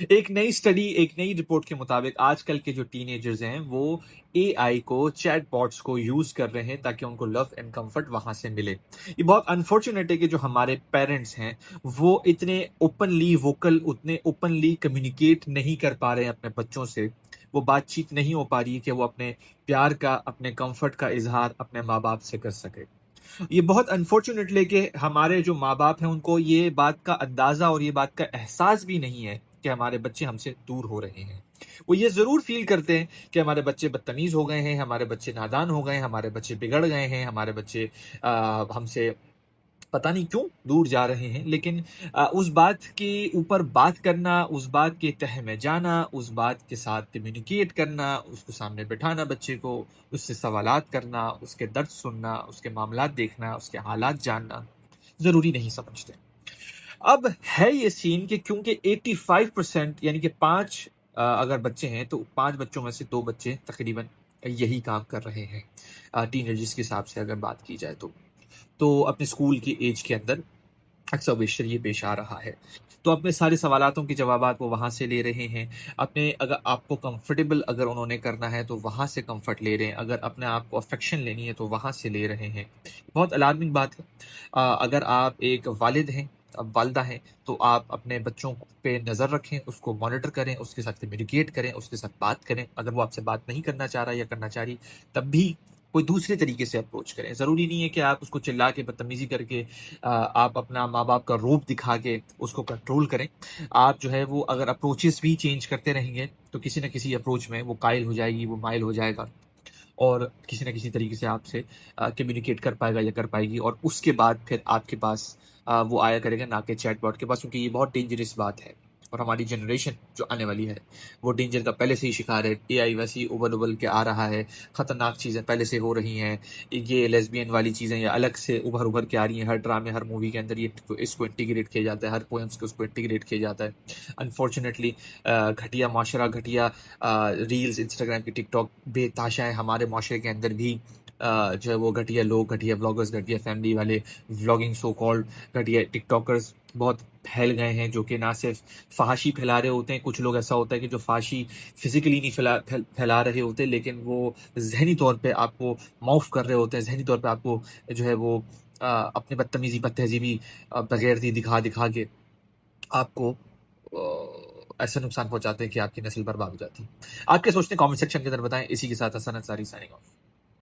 ایک نئی اسٹڈی، ایک نئی رپورٹ کے مطابق آج کل کے جو ٹین ایجرز ہیں وہ اے آئی کو، چیٹ باٹس کو یوز کر رہے ہیں تاکہ ان کو لو اینڈ کمفرٹ وہاں سے ملے۔ یہ بہت انفارچونیٹ ہے کہ جو ہمارے پیرنٹس ہیں وہ اتنے اوپنلی ووکل، اتنے اوپنلی کمیونیکیٹ نہیں کر پا رہے ہیں اپنے بچوں سے، وہ بات چیت نہیں ہو پا رہی ہے کہ وہ اپنے پیار کا، اپنے کمفرٹ کا اظہار اپنے ماں باپ سے کر سکے۔ یہ بہت انفارچونیٹلی کہ ہمارے جو ماں باپ ہیں ان کو یہ بات کا اندازہ اور یہ بات کا احساس بھی نہیں ہے کہ ہمارے بچے ہم سے دور ہو رہے ہیں۔ وہ یہ ضرور فیل کرتے ہیں کہ ہمارے بچے بدتمیز ہو گئے ہیں، ہمارے بچے نادان ہو گئے ہیں، ہمارے بچے بگڑ گئے ہیں، ہمارے بچے ہم سے پتہ نہیں کیوں دور جا رہے ہیں، لیکن اس بات کے اوپر بات کرنا، اس بات کے تہہ میں جانا، اس بات کے ساتھ کمیونیکیٹ کرنا، اس کو سامنے بٹھانا بچے کو، اس سے سوالات کرنا، اس کے درد سننا، اس کے معاملات دیکھنا، اس کے حالات جاننا ضروری نہیں سمجھتے۔ اب ہے یہ سین کہ کیونکہ 85% یعنی کہ 5 اگر بچے ہیں تو 5 بچوں میں سے 2 بچے تقریباً یہی کام کر رہے ہیں، ٹین ایجرز کے حساب سے اگر بات کی جائے تو اپنے اسکول کی ایج کے اندر اکثر و بیشتر یہ پیش آ رہا ہے۔ تو اپنے سارے سوالاتوں کے جوابات وہ وہاں سے لے رہے ہیں، اپنے اگر آپ کو کمفرٹیبل اگر انہوں نے کرنا ہے تو وہاں سے کمفرٹ لے رہے ہیں، اگر اپنے آپ کو افیکشن لینی ہے تو وہاں سے لے رہے ہیں۔ بہت الارمنگ بات ہے۔ اگر آپ ایک والد ہیں، والدہ ہیں، تو آپ اپنے بچوں پہ نظر رکھیں، اس کو مانیٹر کریں، اس کے ساتھ کمیونیکیٹ کریں، اس کے ساتھ بات کریں۔ اگر وہ آپ سے بات نہیں کرنا چاہ رہا یا کرنا چاہ رہی تب بھی کوئی دوسرے طریقے سے اپروچ کریں۔ ضروری نہیں ہے کہ آپ اس کو چلا کے بدتمیزی کر کے آپ اپنا ماں باپ کا روپ دکھا کے اس کو کنٹرول کریں۔ آپ جو ہے وہ اگر اپروچز بھی چینج کرتے رہیں گے تو کسی نہ کسی اپروچ میں وہ قائل ہو جائے گی، وہ مائل ہو جائے گا اور کسی نہ کسی طریقے سے آپ سے کمیونیکیٹ کر پائے گا یا کر پائے گی، اور اس کے بعد پھر آپ کے پاس وہ آیا کرے گا، نہ کہ چیٹ باٹ کے پاس، کیونکہ یہ بہت ڈینجرس بات ہے اور ہماری جنریشن جو آنے والی ہے وہ ڈینجر کا پہلے سے ہی شکار ہے۔ اے آئی ویسے ہی ابل ابل کے آ رہا ہے، خطرناک چیزیں پہلے سے ہو رہی ہیں، یہ لیسبین والی چیزیں یا الگ سے ابھر کے آ رہی ہیں، ہر ڈرامے، ہر مووی کے اندر یہ اس کو انٹیگریٹ کیا جاتا ہے، ہر پوئمس کو اس کو انٹیگریٹ کیا جاتا ہے۔ انفارچونیٹلی گھٹیا معاشرہ، گھٹیا ریلز، انسٹاگرام کی، ٹک ٹاک بے تحاشا ہے ہمارے معاشرے کے اندر بھی۔ جو ہے وہ گھٹیا لوگ، گھٹیا بلاگرز، گھٹیا فیملی والے، ولاگنگ سو کالڈ گھٹیا ٹک ٹاکرز بہت پھیل گئے ہیں، جو کہ نہ صرف فحاشی پھیلا رہے ہوتے ہیں، کچھ لوگ ایسا ہوتا ہے کہ جو فحاشی فزیکلی نہیں پھیلا رہے ہوتے، لیکن وہ ذہنی طور پہ آپ کو معاف کر رہے ہوتے ہیں، ذہنی طور پہ آپ کو جو ہے وہ اپنے بدتمیزی، بد تہذیبی، بغیرتی دکھا کے آپ کو ایسا نقصان پہنچاتے ہیں کہ آپ کی نسل برباد ہو جاتی ہے۔ آپ کیا سوچتے ہیں؟ کامنٹ سیکشن کے اندر بتائیں۔ اسی کے ساتھ حسن انصاری سائننگ آف۔